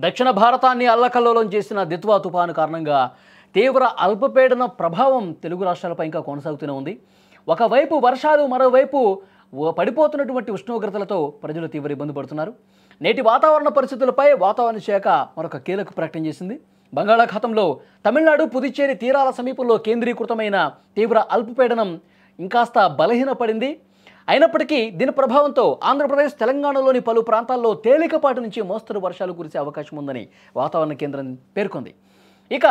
దక్షిణ భారతాన్ని అల్లకల్లోలం చేసిన దిత్వా తుఫాను కారణంగా తీవ్ర అల్పపీడన ప్రభావం తెలుగు రాష్ట్రాలపై ఇంకా కొనసాగుతూనే ఉంది. ఒకవైపు వర్షాలు, మరోవైపు పడిపోతున్నటువంటి ఉష్ణోగ్రతలతో ప్రజలు తీవ్ర ఇబ్బంది పడుతున్నారు. నేటి వాతావరణ పరిస్థితులపై వాతావరణ శాఖ మరొక కీలక ప్రకటన చేసింది. బంగాళాఖాతంలో తమిళనాడు, పుదుచ్చేరి తీరాల సమీపంలో కేంద్రీకృతమైన తీవ్ర అల్పపీడనం ఇంకాస్త బలహీనపడింది. అయినప్పటికీ దీని ప్రభావంతో ఆంధ్రప్రదేశ్, తెలంగాణలోని పలు ప్రాంతాల్లో తేలికపాటి నుంచి మోస్తరు వర్షాలు కురిసే అవకాశం ఉందని వాతావరణ కేంద్రం పేర్కొంది. ఇక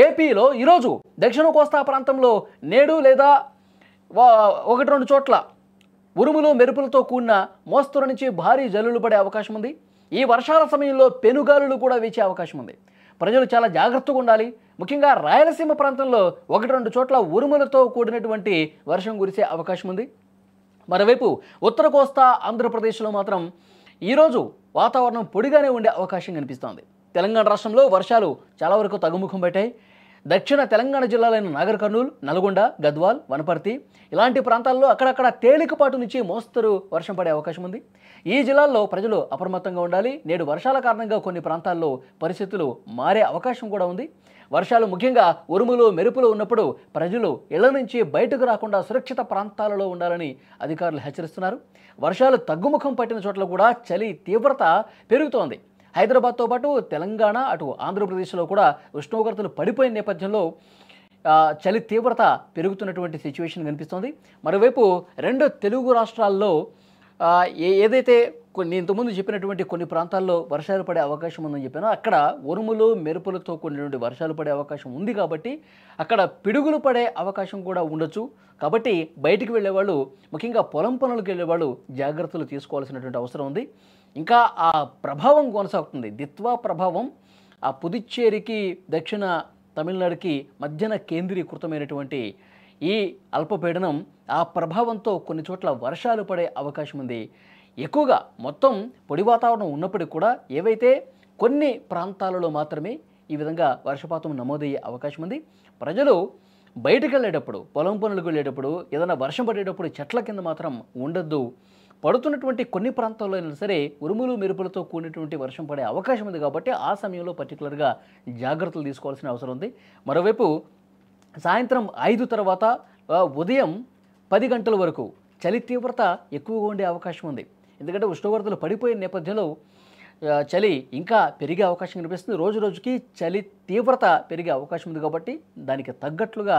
ఏపీలో ఈరోజు దక్షిణ కోస్తా ప్రాంతంలో నేడు లేదా 1-2 చోట్ల ఉరుములు, మెరుపులతో కూడిన మోస్తరు నుంచి భారీ జల్లులు పడే అవకాశం ఉంది. ఈ వర్షాల సమయంలో పెనుగాలులు కూడా వీచే అవకాశం ఉంది. ప్రజలు చాలా జాగ్రత్తగా ఉండాలి. ముఖ్యంగా రాయలసీమ ప్రాంతంలో 1-2 చోట్ల ఉరుములతో కూడినటువంటి వర్షం కురిసే అవకాశం ఉంది. మరోవైపు ఉత్తర కోస్తా ఆంధ్రప్రదేశ్లో మాత్రం ఈరోజు వాతావరణం పొడిగానే ఉండే అవకాశం కనిపిస్తోంది. తెలంగాణ రాష్ట్రంలో వర్షాలు చాలా వరకు తగ్గుముఖం పట్టాయి. దక్షిణ తెలంగాణ జిల్లాలైన నాగర్ కర్నూలు, నల్గొండ, గద్వాల్, వనపర్తి ఇలాంటి ప్రాంతాల్లో అక్కడక్కడ తేలికపాటు నుంచి మోస్తరు వర్షం పడే అవకాశం ఉంది. ఈ జిల్లాల్లో ప్రజలు అప్రమత్తంగా ఉండాలి. నేడు వర్షాల కారణంగా కొన్ని ప్రాంతాల్లో పరిస్థితులు మారే అవకాశం కూడా ఉంది. వర్షాలు, ముఖ్యంగా ఉరుములు, మెరుపులు ఉన్నప్పుడు ప్రజలు ఇళ్ల నుంచి బయటకు రాకుండా సురక్షిత ప్రాంతాలలో ఉండాలని అధికారులు హెచ్చరిస్తున్నారు. వర్షాలు తగ్గుముఖం పట్టిన చోట్ల కూడా చలి తీవ్రత పెరుగుతోంది. హైదరాబాద్తో పాటు తెలంగాణ, అటు ఆంధ్రప్రదేశ్లో కూడా ఉష్ణోగ్రతలు పడిపోయిన నేపథ్యంలో చలి తీవ్రత పెరుగుతున్నటువంటి సిచ్యువేషన్ కనిపిస్తోంది. మరోవైపు 2 తెలుగు రాష్ట్రాల్లో ఏదైతే ఇంతకుముందు చెప్పినటువంటి కొన్ని ప్రాంతాల్లో వర్షాలు పడే అవకాశం ఉందని చెప్పానో అక్కడ ఉరుములు, మెరుపులతో కూడినటువంటి వర్షాలు పడే అవకాశం ఉంది. కాబట్టి అక్కడ పిడుగులు పడే అవకాశం కూడా ఉండొచ్చు. కాబట్టి బయటికి వెళ్ళేవాళ్ళు, ముఖ్యంగా పొలం పనులకు వెళ్ళేవాళ్ళు జాగ్రత్తలు తీసుకోవాల్సినటువంటి అవసరం ఉంది. ఇంకా ఆ ప్రభావం కొనసాగుతుంది. దిత్వా ప్రభావం ఆ పుదుచ్చేరికి, దక్షిణ తమిళనాడుకి మధ్యన కేంద్రీకృతమైనటువంటి ఈ అల్పపీడనం ఆ ప్రభావంతో కొన్ని చోట్ల వర్షాలు పడే అవకాశం ఉంది. ఎక్కువగా మొత్తం పొడి వాతావరణం ఉన్నప్పటికీ కూడా ఏవైతే కొన్ని ప్రాంతాలలో మాత్రమే ఈ విధంగా వర్షపాతం నమోదయ్యే అవకాశం ఉంది. ప్రజలు బయటకు వెళ్ళేటప్పుడు, పొలం పనులకు వెళ్ళేటప్పుడు, ఏదైనా వర్షం పడేటప్పుడు చెట్ల కింద మాత్రం ఉండొద్దు. పడుతున్నటువంటి కొన్ని ప్రాంతాల్లో అయినా సరే ఉరుములు, మెరుపులతో కూడినటువంటి వర్షం పడే అవకాశం ఉంది. కాబట్టి ఆ సమయంలో పర్టికులర్గా జాగ్రత్తలు తీసుకోవాల్సిన అవసరం ఉంది. మరోవైపు సాయంత్రం 5 తర్వాత ఉదయం 10 గంటల వరకు చలి తీవ్రత ఎక్కువగా ఉండే అవకాశం ఉంది. ఎందుకంటే ఉష్ణోగ్రతలు పడిపోయిన నేపథ్యంలో చలి ఇంకా పెరిగే అవకాశం కనిపిస్తుంది. రోజు రోజుకి చలి తీవ్రత పెరిగే అవకాశం ఉంది. కాబట్టి దానికి తగ్గట్లుగా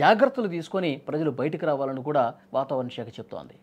జాగ్రత్తలు తీసుకొని ప్రజలు బయటకు రావాలని కూడా వాతావరణ శాఖ చెప్తోంది.